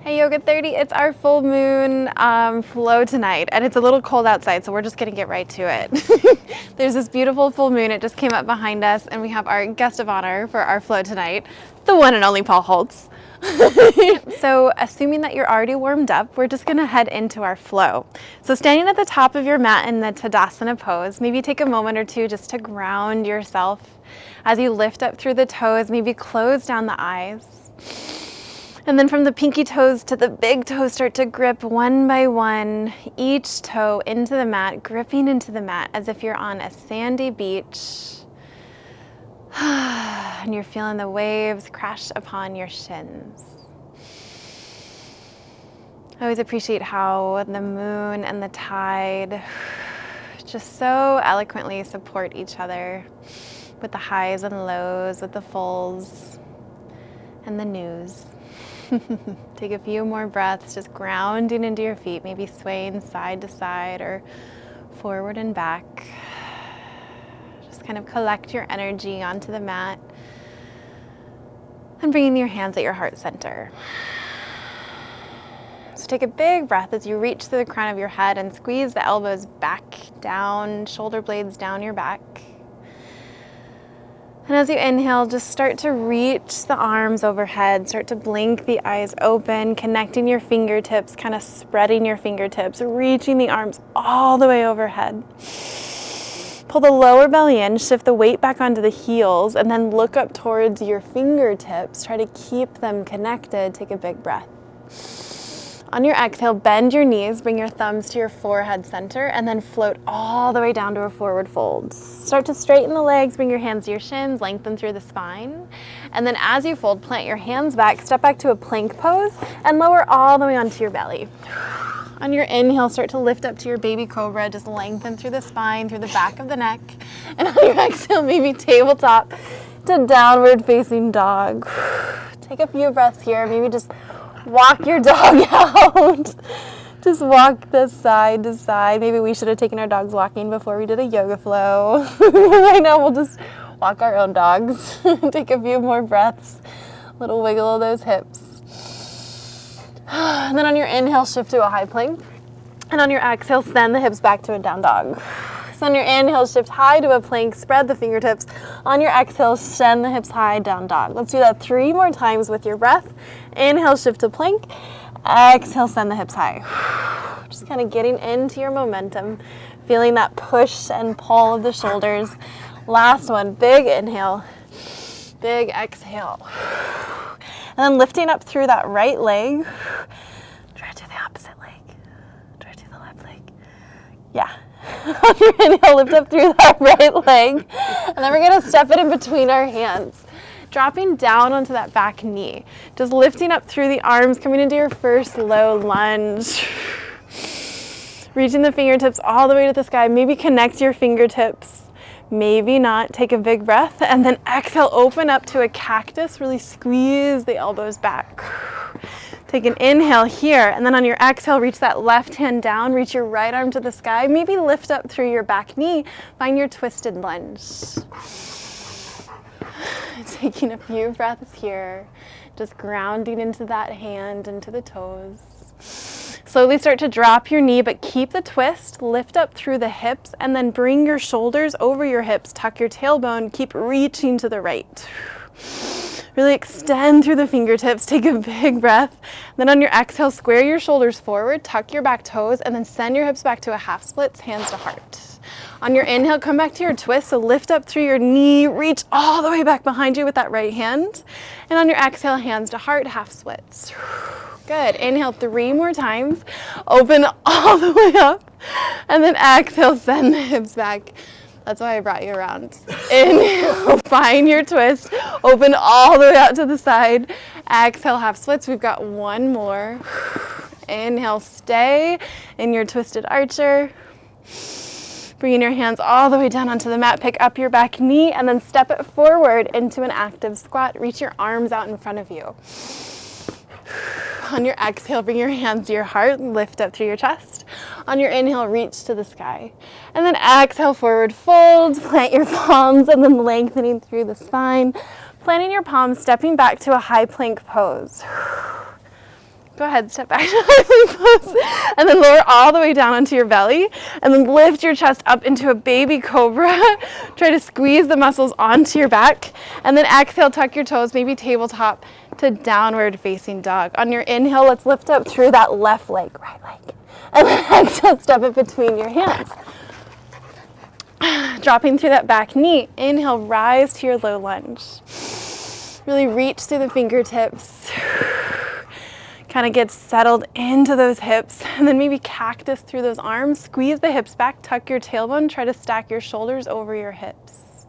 Hey YOGA30, it's our full moon flow tonight, and it's a little cold outside, so we're just gonna get right to it. There's this beautiful full moon, it just came up behind us, and we have our guest of honor for our flow tonight, the one and only Paul Holtz. So assuming that you're already warmed up, we're just gonna head into our flow. So standing at the top of your mat in the Tadasana pose, maybe take a moment or two just to ground yourself. As you lift up through the toes, maybe close down the eyes. And then from the pinky toes to the big toes, start to grip one by one, each toe into the mat, gripping into the mat as if you're on a sandy beach. And you're feeling the waves crash upon your shins. I always appreciate how the moon and the tide just so eloquently support each other with the highs and lows, with the fulls and the news. Take a few more breaths, just grounding into your feet, maybe swaying side to side or forward and back. Just kind of collect your energy onto the mat and bringing your hands at your heart center. So take a big breath as you reach through the crown of your head and squeeze the elbows back down, shoulder blades down your back. And as you inhale, just start to reach the arms overhead, start to blink the eyes open, connecting your fingertips, kind of spreading your fingertips, reaching the arms all the way overhead. Pull the lower belly in, shift the weight back onto the heels, and then look up towards your fingertips. Try to keep them connected. Take a big breath. On your exhale, bend your knees, bring your thumbs to your forehead center, and then float all the way down to a forward fold. Start to straighten the legs, bring your hands to your shins, lengthen through the spine. And then as you fold, plant your hands back, step back to a plank pose, and lower all the way onto your belly. On your inhale, start to lift up to your baby cobra, just lengthen through the spine, through the back of the neck. And on your exhale, maybe tabletop to downward facing dog. Take a few breaths here, maybe just walk your dog out. Just walk this side to side. Maybe we should have taken our dogs walking before we did a yoga flow. Right now we'll just walk our own dogs. Take a few more breaths. Little wiggle of those hips. And then on your inhale, shift to a high plank. And on your exhale, send the hips back to a down dog. So on your inhale, shift high to a plank, spread the fingertips. On your exhale, send the hips high, down dog. Let's do that 3 more times with your breath. Inhale, shift to plank. Exhale, send the hips high. Just kind of getting into your momentum, feeling that push and pull of the shoulders. Last one, big inhale, big exhale. And then lifting up through that right leg. Try to the opposite leg. Try to the left leg. Yeah. On your inhale, lift up through that right leg. And then we're going to step it in between our hands. Dropping down onto that back knee. Just lifting up through the arms, coming into your first low lunge. Reaching the fingertips all the way to the sky. Maybe connect your fingertips. Maybe not. Take a big breath. And then exhale, open up to a cactus. Really squeeze the elbows back. Take an inhale here, and then on your exhale, reach that left hand down, reach your right arm to the sky, maybe lift up through your back knee, find your twisted lunge. Taking a few breaths here, just grounding into that hand, into the toes. Slowly start to drop your knee, but keep the twist, lift up through the hips, and then bring your shoulders over your hips, tuck your tailbone, keep reaching to the right. Really extend through the fingertips, take a big breath. Then on your exhale, square your shoulders forward, tuck your back toes, and then send your hips back to a half splits, hands to heart. On your inhale, come back to your twist, so lift up through your knee, reach all the way back behind you with that right hand. And on your exhale, hands to heart, half splits. Good, inhale 3 more times, open all the way up, and then exhale, send the hips back. That's why I brought you around. Inhale, find your twist. Open all the way out to the side. Exhale, half splits. We've got 1 more. Inhale, stay in your twisted archer. Bringing your hands all the way down onto the mat. Pick up your back knee and then step it forward into an active squat. Reach your arms out in front of you. On your exhale, bring your hands to your heart, lift up through your chest. On your inhale, reach to the sky. And then exhale, forward fold, plant your palms, and then lengthening through the spine. Planting your palms, stepping back to a high plank pose. Go ahead, step back to plank pose, and then lower all the way down onto your belly, and then lift your chest up into a baby cobra. Try to squeeze the muscles onto your back, and then exhale, tuck your toes, maybe tabletop to downward facing dog. On your inhale, let's lift up through that left leg, right leg, and then exhale, step it between your hands. Dropping through that back knee, inhale, rise to your low lunge. Really reach through the fingertips. Kind of get settled into those hips, and then maybe cactus through those arms. Squeeze the hips back, tuck your tailbone, try to stack your shoulders over your hips.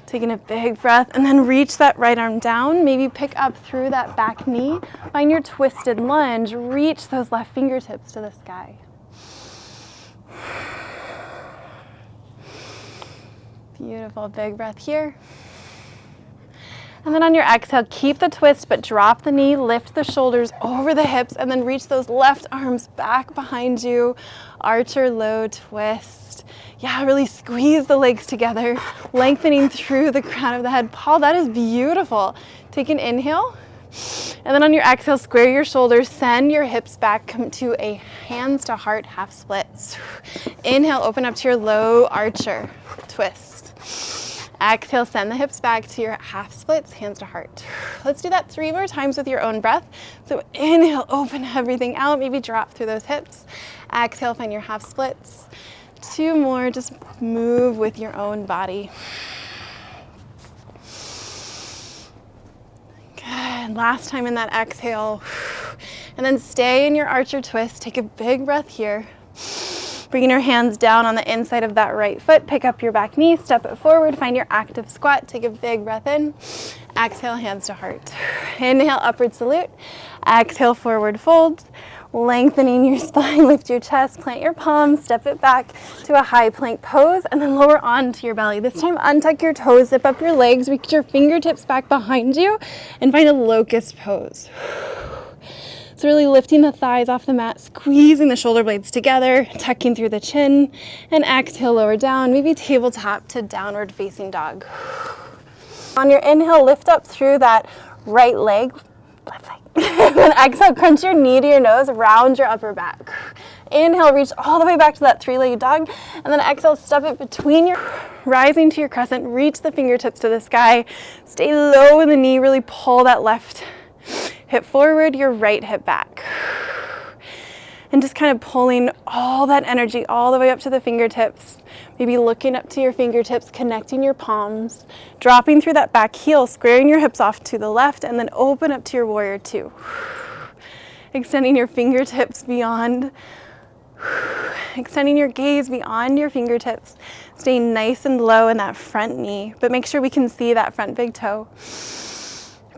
Taking a big breath, and then reach that right arm down. Maybe pick up through that back knee. Find your twisted lunge. Reach those left fingertips to the sky. Beautiful, big breath here. And then on your exhale, keep the twist, but drop the knee, lift the shoulders over the hips, and then reach those left arms back behind you. Archer low twist. Yeah, really squeeze the legs together, lengthening through the crown of the head. Paul, that is beautiful. Take an inhale. And then on your exhale, square your shoulders, send your hips back, come to a hands to heart half splits. Inhale, open up to your low archer twist. Exhale, send the hips back to your half splits, hands to heart. Let's do that 3 more times with your own breath. So inhale, open everything out, maybe drop through those hips. Exhale, find your half splits. 2 more, just move with your own body. Good, last time in that exhale. And then stay in your archer twist, take a big breath here. Bringing your hands down on the inside of that right foot, pick up your back knee, step it forward, find your active squat, take a big breath in. Exhale, hands to heart. Inhale, upward salute. Exhale, forward folds. Lengthening your spine, lift your chest, plant your palms, step it back to a high plank pose, and then lower onto your belly. This time, untuck your toes, zip up your legs, reach your fingertips back behind you, and find a locust pose. So really lifting the thighs off the mat, squeezing the shoulder blades together, tucking through the chin, and exhale, lower down, maybe tabletop to downward facing dog. On your inhale, lift up through that right leg, left leg. Then exhale, crunch your knee to your nose, round your upper back. Inhale, reach all the way back to that 3-legged dog, and then exhale, step it between your, rising to your crescent, reach the fingertips to the sky, stay low in the knee, really pull that left hip forward, your right hip back. And just kind of pulling all that energy all the way up to the fingertips. Maybe looking up to your fingertips, connecting your palms, dropping through that back heel, squaring your hips off to the left, and then open up to your warrior 2. Extending your fingertips beyond, extending your gaze beyond your fingertips, staying nice and low in that front knee, but make sure we can see that front big toe.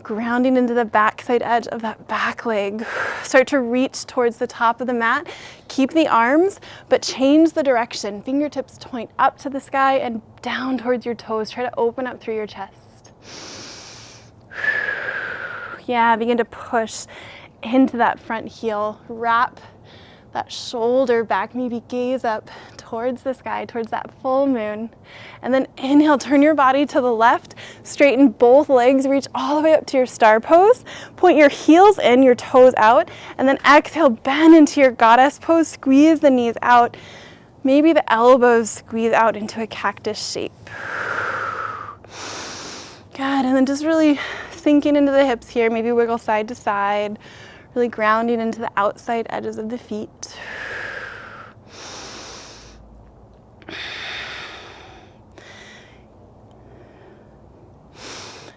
Grounding into the backside edge of that back leg. Start to reach towards the top of the mat. Keep the arms, but change the direction. Fingertips point up to the sky and down towards your toes. Try to open up through your chest. Yeah, begin to push into that front heel. Wrap that shoulder back, maybe gaze up towards the sky, towards that full moon. And then inhale, turn your body to the left, straighten both legs, reach all the way up to your star pose. Point your heels in, your toes out, and then exhale, bend into your goddess pose, squeeze the knees out. Maybe the elbows squeeze out into a cactus shape. Good, and then just really sinking into the hips here, maybe wiggle side to side. Really grounding into the outside edges of the feet.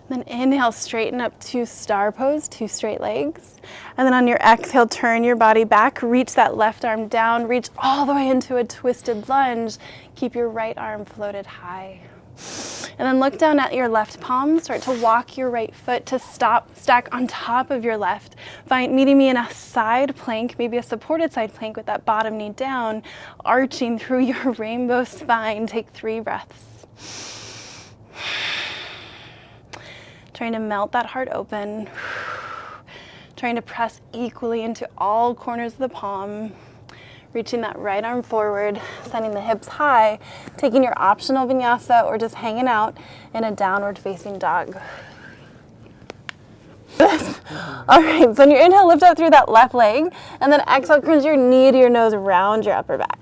Then inhale, straighten up to star pose, 2 straight legs. And then on your exhale, turn your body back, reach that left arm down, reach all the way into a twisted lunge. Keep your right arm floated high. And then look down at your left palm, start to walk your right foot to stack on top of your left. Meeting me in a side plank, maybe a supported side plank with that bottom knee down, arching through your rainbow spine. Take 3 breaths. Trying to melt that heart open. Trying to press equally into all corners of the palm. Reaching that right arm forward, sending the hips high, taking your optional vinyasa or just hanging out in a downward facing dog. All right, so on your inhale, lift up through that left leg, and then exhale, crunch your knee to your nose around your upper back.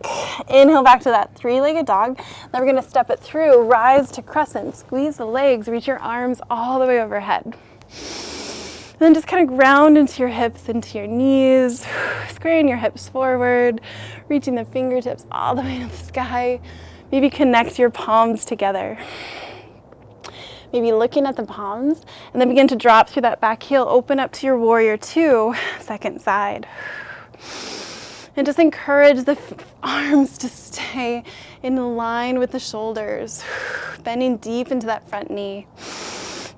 Inhale back to that three-legged dog. Then we're gonna step it through, rise to crescent, squeeze the legs, reach your arms all the way overhead. And then just kind of ground into your hips, into your knees, squaring your hips forward, reaching the fingertips all the way to the sky. Maybe connect your palms together. Maybe looking at the palms, and then begin to drop through that back heel, open up to your warrior two, second side. And just encourage the arms to stay in line with the shoulders, bending deep into that front knee,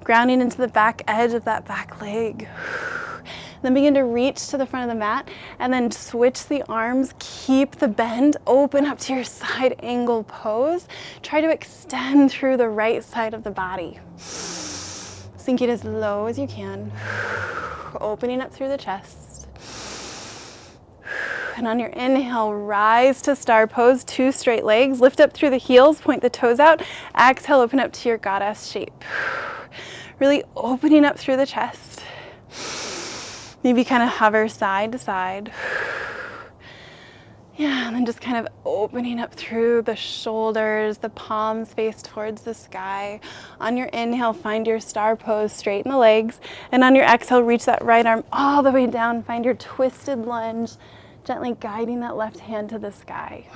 grounding into the back edge of that back leg. Then begin to reach to the front of the mat and then switch the arms, keep the bend, open up to your side angle pose. Try to extend through the right side of the body. Sinking as low as you can, opening up through the chest. And on your inhale, rise to star pose, two straight legs, lift up through the heels, point the toes out. Exhale, open up to your goddess shape. Really opening up through the chest. Maybe kind of hover side to side. Yeah, and then just kind of opening up through the shoulders, the palms face towards the sky. On your inhale, find your star pose, straighten the legs. And on your exhale, reach that right arm all the way down. Find your twisted lunge, gently guiding that left hand to the sky.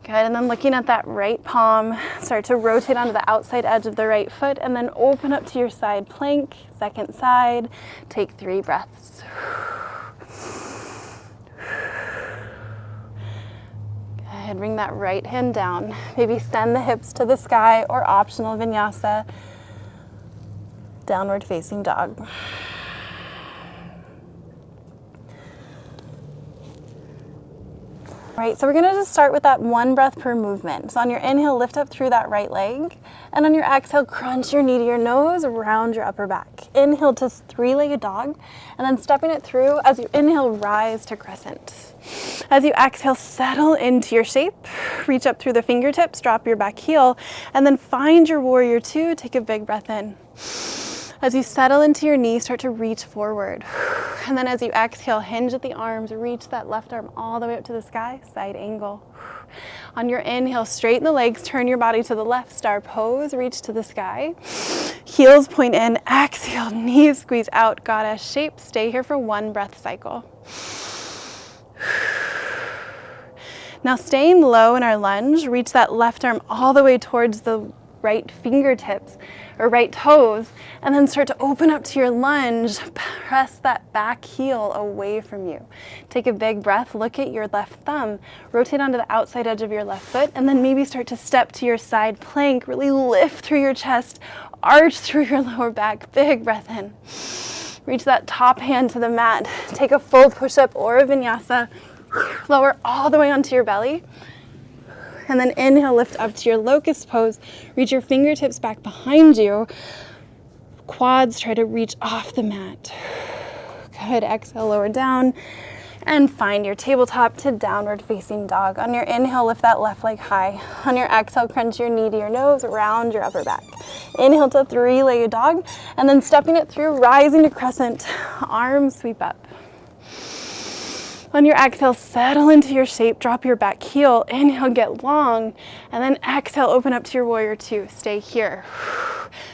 Good, and then looking at that right palm, start to rotate onto the outside edge of the right foot and then open up to your side plank, second side. Take 3 breaths. Good, bring that right hand down. Maybe send the hips to the sky or optional vinyasa, downward facing dog. Right, so we're gonna just start with that 1 breath per movement. So on your inhale, lift up through that right leg. And on your exhale, crunch your knee to your nose, round your upper back. Inhale to three-legged dog. And then stepping it through, as you inhale, rise to crescent. As you exhale, settle into your shape. Reach up through the fingertips, drop your back heel, and then find your warrior two. Take a big breath in. As you settle into your knee, start to reach forward. And then as you exhale, hinge at the arms, reach that left arm all the way up to the sky, side angle. On your inhale, straighten the legs, turn your body to the left, star pose, reach to the sky. Heels point in, exhale, knees squeeze out, goddess shape. Stay here for 1 breath cycle. Now staying low in our lunge, reach that left arm all the way towards the right fingertips or right toes, and then start to open up to your lunge. Press that back heel away from you. Take a big breath, look at your left thumb, rotate onto the outside edge of your left foot, and then maybe start to step to your side plank. Really lift through your chest, arch through your lower back. Big breath in. Reach that top hand to the mat. Take a full push-up or a vinyasa. Lower all the way onto your belly. And then inhale, lift up to your locust pose. Reach your fingertips back behind you. Quads try to reach off the mat. Good, exhale, lower down. And find your tabletop to downward facing dog. On your inhale, lift that left leg high. On your exhale, crunch your knee to your nose, round your upper back. Inhale to three-legged dog. And then stepping it through, rising to crescent. Arms sweep up. On your exhale, settle into your shape, drop your back heel, inhale, get long, and then exhale, open up to your warrior two. Stay here.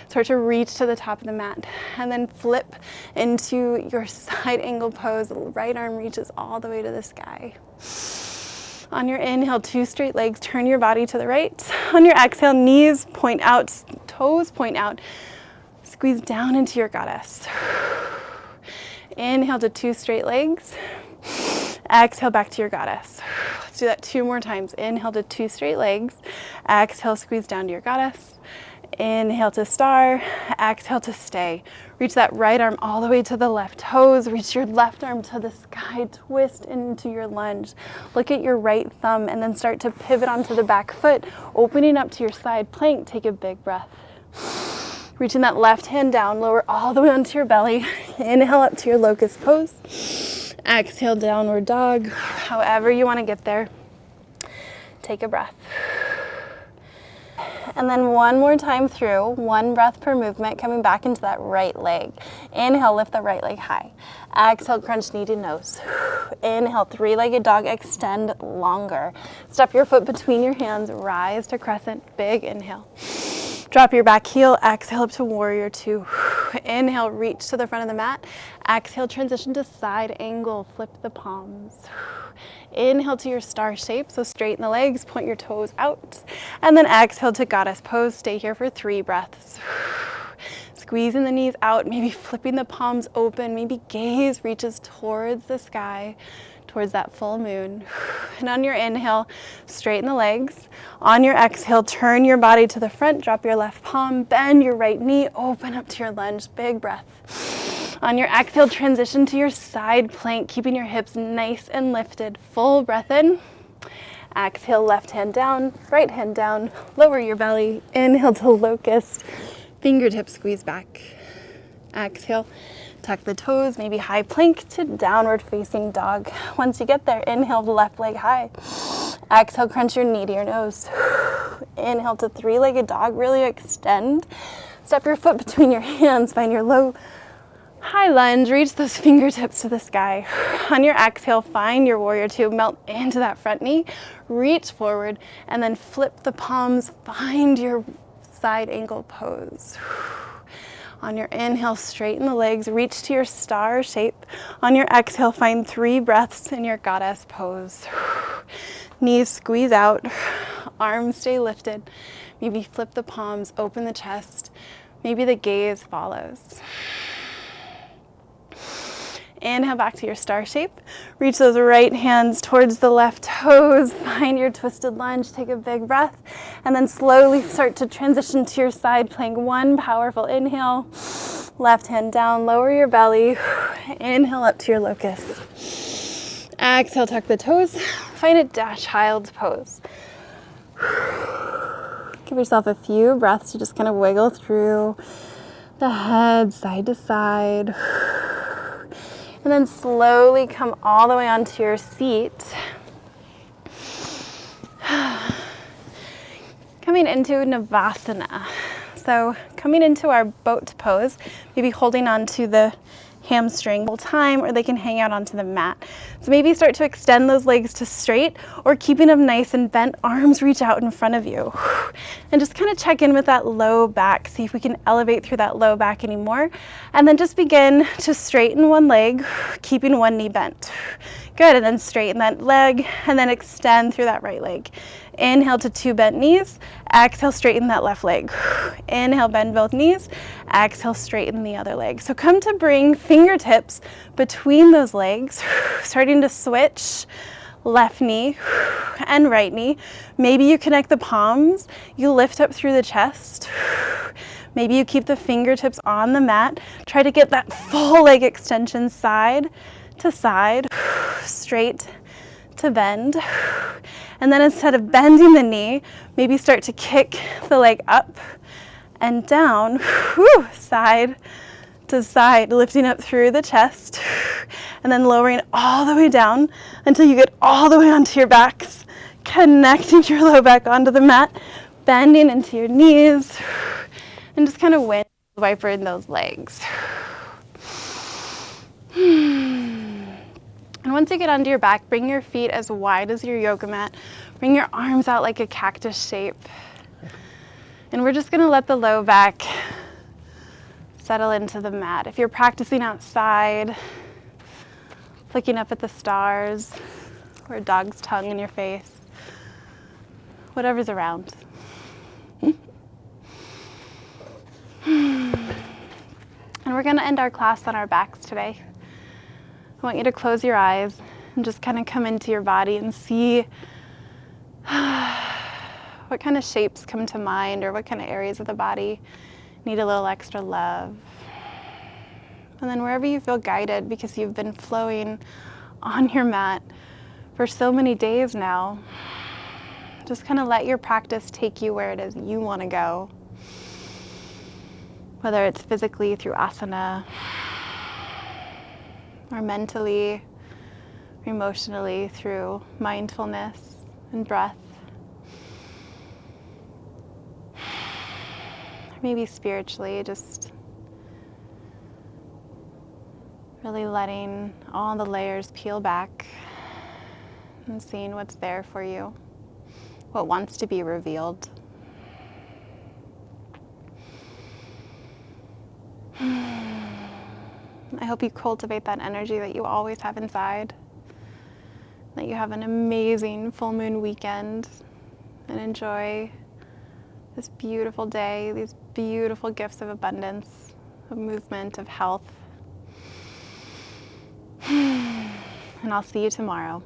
Start to reach to the top of the mat, and then flip into your side angle pose. The right arm reaches all the way to the sky. On your inhale, 2 straight legs, turn your body to the right. On your exhale, knees point out, toes point out. Squeeze down into your goddess. Inhale to 2 straight legs. Exhale back to your goddess. Let's do that 2 more times. Inhale to 2 straight legs. Exhale, squeeze down to your goddess. Inhale to star. Exhale to stay. Reach that right arm all the way to the left toes. Reach your left arm to the sky. Twist into your lunge. Look at your right thumb and then start to pivot onto the back foot, opening up to your side plank. Take a big breath. Reaching that left hand down, lower all the way onto your belly. Inhale up to your locust pose. Exhale, downward dog. However you want to get there. Take a breath. And then one more time through, 1 breath per movement, coming back into that right leg. Inhale, lift the right leg high. Exhale, crunch knee to nose. Inhale, 3-legged dog, extend longer. Step your foot between your hands, rise to crescent, big inhale. Drop your back heel, exhale up to warrior 2. Inhale, reach to the front of the mat. Exhale, transition to side angle, flip the palms. Inhale to your star shape, so straighten the legs, point your toes out. And then exhale to goddess pose, stay here for 3 breaths. Squeezing the knees out, maybe flipping the palms open, maybe gaze reaches towards the sky, towards that full moon. And on your inhale, straighten the legs. On your exhale, turn your body to the front, drop your left palm, bend your right knee, open up to your lunge, big breath. On your exhale, transition to your side plank, keeping your hips nice and lifted. Full breath in. Exhale, left hand down, right hand down, lower your belly. Inhale to locust, fingertips squeeze back. Exhale, tuck the toes, maybe high plank to downward facing dog. Once you get there, inhale the left leg high. Exhale, crunch your knee to your nose. Inhale to 3-legged dog, really extend. Step your foot between your hands, find your low, high lunge, reach those fingertips to the sky. On your exhale, find your warrior 2, melt into that front knee, reach forward, and then flip the palms, find your side angle pose. On your inhale, straighten the legs, reach to your star shape. On your exhale, find 3 breaths in your goddess pose. Knees squeeze out, arms stay lifted. Maybe flip the palms, open the chest. Maybe the gaze follows. Inhale back to your star shape. Reach those right hands towards the left toes. Find your twisted lunge. Take a big breath. And then slowly start to transition to your side plank. 1 powerful inhale. Left hand down. Lower your belly. Inhale up to your locust. Exhale, tuck the toes. Find a child's pose. Give yourself a few breaths to just kind of wiggle through the head side to side. And then slowly come all the way onto your seat. Coming into Navasana. So coming into our boat pose, maybe holding onto the hamstring the whole time, or they can hang out onto the mat. So maybe start to extend those legs to straight, or keeping them nice and bent, arms reach out in front of you. And just kind of check in with that low back, see if we can elevate through that low back anymore. And then just begin to straighten one leg, keeping one knee bent. Good, and then straighten that leg, and then extend through that right leg. Inhale to 2 bent knees. Exhale, straighten that left leg. Inhale, bend both knees. Exhale, straighten the other leg. So come to bring fingertips between those legs, starting to switch left knee and right knee. Maybe you connect the palms. You lift up through the chest. Maybe you keep the fingertips on the mat. Try to get that full leg extension side to side, straight to bend. And then instead of bending the knee, maybe start to kick the leg up and down, side to side, lifting up through the chest, and then lowering all the way down until you get all the way onto your backs, connecting your low back onto the mat, bending into your knees, and just kind of wind viper in those legs. And once you get onto your back, bring your feet as wide as your yoga mat. Bring your arms out like a cactus shape. And we're just gonna let the low back settle into the mat. If you're practicing outside, looking up at the stars, or a dog's tongue in your face, whatever's around. And we're gonna end our class on our backs today. I want you to close your eyes and just kind of come into your body and see what kind of shapes come to mind, or what kind of areas of the body need a little extra love. And then wherever you feel guided, because you've been flowing on your mat for so many days now, just kind of let your practice take you where it is you want to go. Whether it's physically through asana, or mentally, or emotionally through mindfulness and breath. maybe spiritually, just really letting all the layers peel back and seeing what's there for you, what wants to be revealed. I hope you cultivate that energy that you always have inside, that you have an amazing full moon weekend, and enjoy this beautiful day, these beautiful gifts of abundance, of movement, of health. And I'll see you tomorrow.